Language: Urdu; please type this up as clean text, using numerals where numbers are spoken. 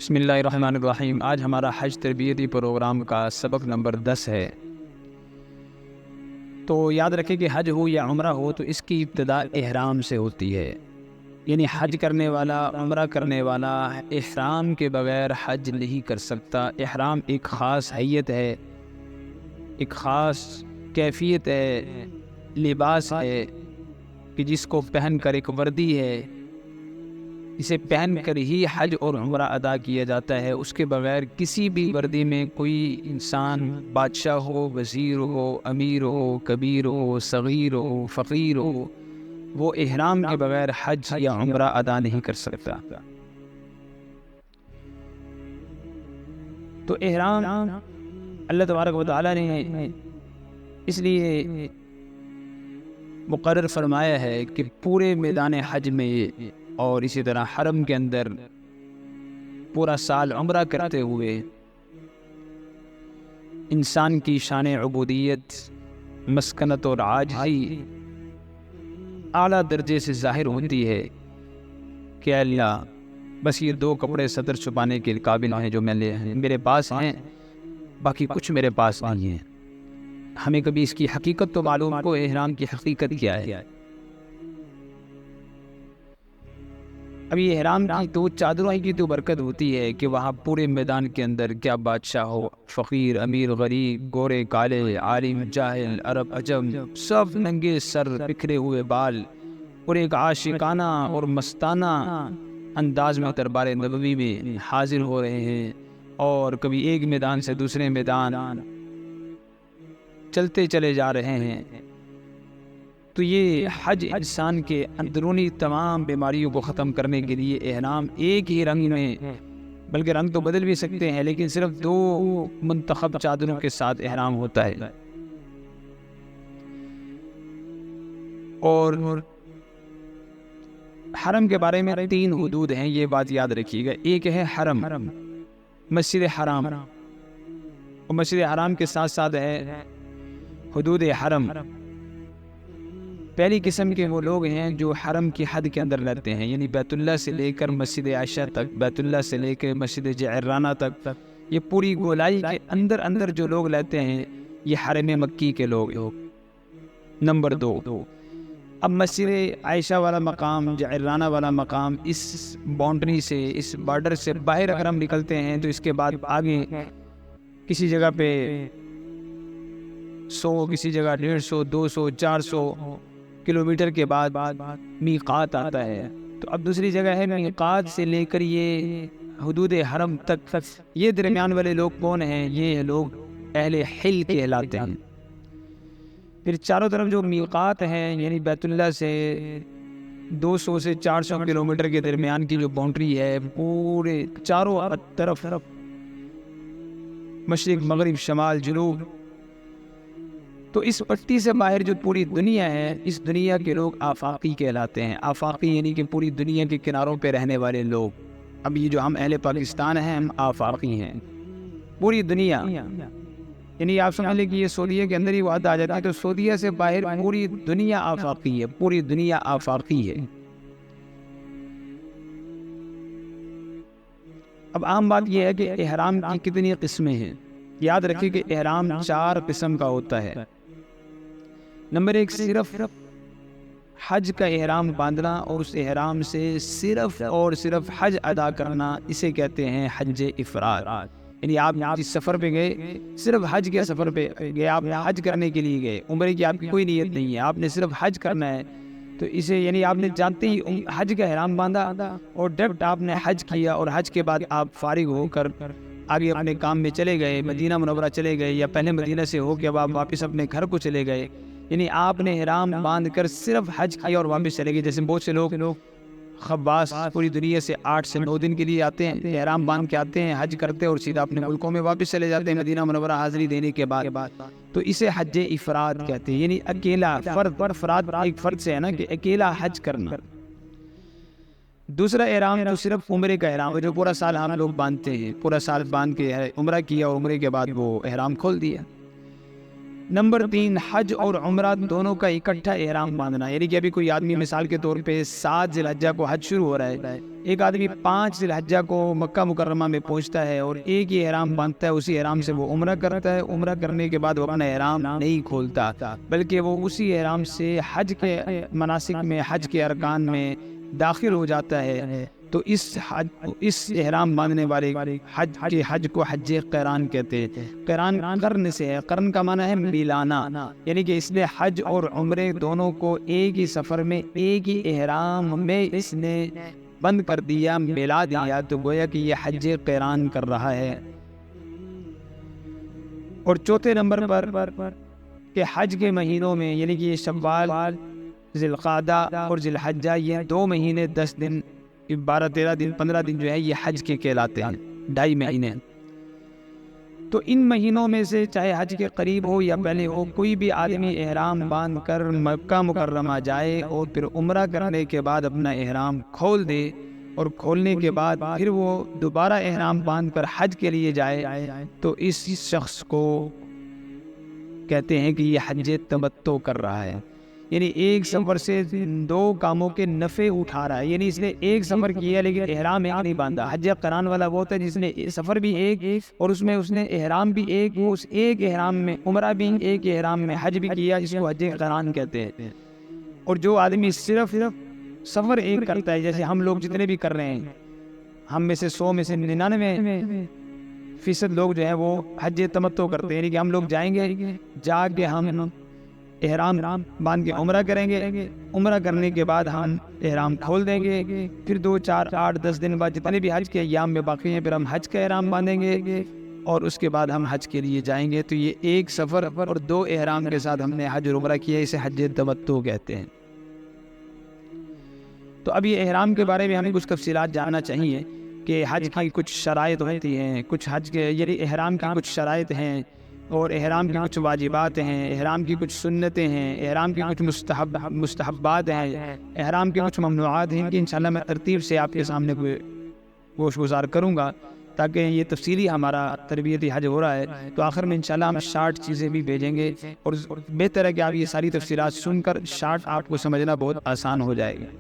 بسم اللہ الرحمن الرحیم۔ آج ہمارا حج تربیتی پروگرام کا سبق نمبر 10 ہے۔ تو یاد رکھیں کہ حج ہو یا عمرہ ہو تو اس کی ابتدا احرام سے ہوتی ہے، یعنی حج کرنے والا، عمرہ کرنے والا احرام کے بغیر حج نہیں کر سکتا۔ احرام ایک خاص حیت ہے، ایک خاص کیفیت ہے، لباس ہے کہ جس کو پہن کر ایک وردی ہے، اسے پہن کر ہی حج اور عمرہ ادا کیا جاتا ہے۔ اس کے بغیر کسی بھی وردی میں کوئی انسان، بادشاہ ہو، وزیر ہو، امیر ہو، کبیر ہو، صغیر ہو، فقیر ہو، وہ احرام کے بغیر حج یا عمرہ ادا نہیں کر سکتا۔ تو احرام اللہ تبارک و تعالیٰ نے اس لیے مقرر فرمایا ہے کہ پورے میدان حج میں اور اسی طرح حرم کے اندر پورا سال عمرہ کرتے ہوئے انسان کی شان عبودیت، مسکنت اور عاجزی اعلیٰ درجے سے ظاہر ہوتی ہے کہ اللہ بس یہ 2 کپڑے صدر چھپانے کے قابل ہیں جو میرے پاس ہیں، باقی کچھ میرے پاس نہیں ہے۔ ہمیں کبھی اس کی حقیقت تو معلوم کو احرام کی حقیقت کیا ہے۔ اب یہ احرام کی تو چادروں کی تو برکت ہوتی ہے کہ وہاں پورے میدان کے اندر کیا بادشاہ ہو، فقیر، امیر، غریب، گورے، کالے، عالم، جاہل، عرب، عجم، سب ننگے سر، بکھرے ہوئے بال اور ایک عاشقانہ اور مستانہ انداز میں دربار نبوی میں حاضر ہو رہے ہیں، اور کبھی ایک میدان سے دوسرے میدان چلتے چلے جا رہے ہیں۔ تو یہ حج انسان کے اندرونی تمام بیماریوں کو ختم کرنے کے لیے احرام ایک ہی رنگ میں، بلکہ رنگ تو بدل بھی سکتے ہیں لیکن صرف 2 منتخب چادروں کے ساتھ احرام ہوتا ہے۔ اور حرم کے بارے میں 3 حدود ہیں، یہ بات یاد رکھیے گا۔ ایک ہے حرم، مسجد حرام، اور مسجد حرام کے ساتھ ساتھ ہے حدود حرم۔ پہلی قسم کے وہ لوگ ہیں جو حرم کی حد کے اندر رہتے ہیں، یعنی بیت اللہ سے لے کر مسجد عائشہ تک، بیت اللہ سے لے کر مسجد جعرانہ تک، یہ پوری گولائی کے اندر جو لوگ رہتے ہیں یہ حرم مکی کے لوگ۔ نمبر 2، اب مسجد عائشہ والا مقام، جعرانہ والا مقام، اس باؤنڈری سے، اس بارڈر سے باہر اگر ہم نکلتے ہیں تو اس کے بعد آگے کسی جگہ پہ 100، کسی جگہ 150، 200، 400 کلومیٹر کے بعد میقات آتا ہے۔ تو اب دوسری جگہ ہے میقات سے لے کر یہ حدود حرم تک، یہ درمیان والے لوگ کون ہیں؟ یہ لوگ اہل حل کہلاتے ہیں۔ پھر چاروں طرف جو میقات ہیں، یعنی بیت اللہ سے 200 سے 400 کلومیٹر کے درمیان کی جو باؤنڈری ہے، پورے چاروں طرف مشرق، مغرب، شمال، جنوب، تو اس پٹی سے باہر جو پوری دنیا ہے، اس دنیا کے لوگ آفاقی کہلاتے ہیں۔ آفاقی یعنی کہ پوری دنیا کے کناروں پہ رہنے والے لوگ۔ اب یہ جو ہم اہل پاکستان ہیں، ہم آفاقی ہیں۔ پوری دنیا، یعنی آپ سمجھ لیں کہ یہ سعودیہ کے اندر ہی بات آ جاتی ہے، تو سعودیہ سے باہر پوری دنیا آفاقی ہے، پوری دنیا آفاقی ہے۔ اب عام بات یہ ہے کہ احرام کی کتنی قسمیں ہیں۔ یاد رکھیں کہ احرام 4 قسم کا ہوتا ہے۔ نمبر 1، صرف حج کا احرام باندھنا اور اس احرام سے صرف اور صرف حج ادا کرنا، اسے کہتے ہیں حج افراد۔ یعنی آپ جس سفر پہ گئے، صرف حج کے سفر پہ گئے، آپ حج کرنے کے لیے گئے، عمرے کی آپ کی کوئی نیت نہیں ہے، آپ نے صرف حج کرنا ہے، تو اسے یعنی آپ نے جانتے ہی حج کا احرام باندھا اور ڈائریکٹ آپ نے حج کیا، اور حج کے بعد آپ فارغ ہو کر آگے اپنے کام میں چلے گئے، مدینہ منورہ چلے گئے، یا پہلے مدینہ سے ہو کے اب آپ واپس اپنے گھر کو چلے گئے، یعنی آپ نے احرام باندھ کر صرف حج کیا اور واپس چلے گئے۔ جیسے بہت سے لوگ خواص پوری دنیا سے 8 سے 9 دن کے لیے آتے ہیں، احرام باندھ کے آتے ہیں، حج کرتے ہیں اور سیدھا اپنے ملکوں میں واپس چلے جاتے ہیں مدینہ منورہ حاضری دینے کے بعد، تو اسے حج افراد کہتے ہیں، یعنی اکیلا فرد ایک فرد سے ہے نا کہ اکیلا حج کرنا۔ دوسرا احرام تو صرف عمرے کا احرام ہے، جو پورا سال ہم لوگ باندھتے ہیں، پورا سال باندھ کے عمرہ کیا اور عمرے کے بعد وہ احرام کھول دیا۔ نمبر 3 حج اور عمرہ دونوں کا اکٹھا احرام باندھنا، یعنی کہ ابھی کوئی آدمی مثال کے طور پہ 7 ذی الحجہ کو حج شروع ہو رہا ہے، ایک آدمی 5 ذی الحجہ کو مکہ مکرمہ میں پہنچتا ہے اور ایک ہی احرام باندھتا ہے، اسی احرام سے وہ عمرہ کرتا ہے، عمرہ کرنے کے بعد وہ اپنا احرام نہیں کھولتا بلکہ وہ اسی احرام سے حج کے مناسک میں، حج کے ارکان میں داخل ہو جاتا ہے۔ تو اس احرام باندھنے والے حج کو حج قران کہتے ہیں۔ قران قرن سے ہے، قرن کا معنی ہے ملانا، یعنی کہ اس نے حج اور عمرے دونوں کو ایک ہی سفر میں ایک ہی احرام میں اس نے بند کر دیا، ملا دیا، تو گویا کہ یہ حج قران کر رہا ہے۔ اور چوتھے نمبر پر کہ حج کے مہینوں میں، یعنی کہ شوال، ذی القعدہ اور ذی الحجہ، یہ 2 مہینے 10 دن 12-13 دن 15 دن جو ہے یہ حج کے کہلاتے ہیں، 2.5 مہینے۔ تو ان مہینوں میں سے چاہے حج کے قریب ہو یا پہلے ہو، کوئی بھی آدمی احرام باندھ کر مکہ مکرمہ جائے اور پھر عمرہ کرنے کے بعد اپنا احرام کھول دے، اور کھولنے کے بعد پھر وہ دوبارہ احرام باندھ کر حج کے لیے جائے، تو اس شخص کو کہتے ہیں کہ یہ حج تمتع کر رہا ہے، یعنی ایک سفر سے 2 کاموں کے نفع اٹھا رہا ہے، یعنی اس نے ایک سفر کیا لیکن احرام ایک نہیں باندھا۔ حج قران والا وہ ہوتا ہے جس نے سفر بھی ایک اور اس میں اس نے احرام بھی ایک، وہ اس ایک احرام میں عمرہ بھی ایک احرام میں حج بھی کیا، اس کو حج قران کہتے ہیں۔ اور جو آدمی صرف سفر ایک کرتا ہے، جیسے ہم لوگ جتنے بھی کر رہے ہیں، ہم میں سے 100 میں سے 99% لوگ جو ہیں وہ حج تمتع کرتے ہیں، یعنی کہ ہم لوگ جائیں گے، جا کے ہم احرام باندھ کے عمرہ کریں گے، عمرہ کرنے کے بعد ہم احرام کھول دیں گے، پھر 2 4 8 10 دن بعد جتنے بھی حج کے ایام میں باقی ہیں، پھر ہم حج کا احرام باندھیں گے اور اس کے بعد ہم حج کے لیے جائیں گے۔ تو یہ ایک سفر اور 2 احرام کے ساتھ ہم نے حج اور عمرہ کیا، اسے حج تمتع کہتے ہیں۔ تو اب یہ احرام کے بارے میں ہمیں کچھ تفصیلات جاننا چاہیے کہ حج کی کچھ شرائط ہوتی ہیں، کچھ حج کے یعنی احرام کی کچھ شرائط ہیں، اور احرام کی کچھ واجبات ہیں، احرام کی کچھ سنتیں ہیں، احرام کی کچھ مستحبات ہیں، احرام کی کچھ ممنوعات ہیں، کہ انشاءاللہ میں ترتیب سے آپ کے سامنے گوش گزار کروں گا تاکہ یہ تفصیلی ہمارا تربیتی حج ہو رہا ہے۔ تو آخر میں انشاءاللہ ہم شارٹ چیزیں بھی بھیجیں گے، اور بہتر ہے کہ آپ یہ ساری تفصیلات سن کر شارٹ آپ کو سمجھنا بہت آسان ہو جائے گا۔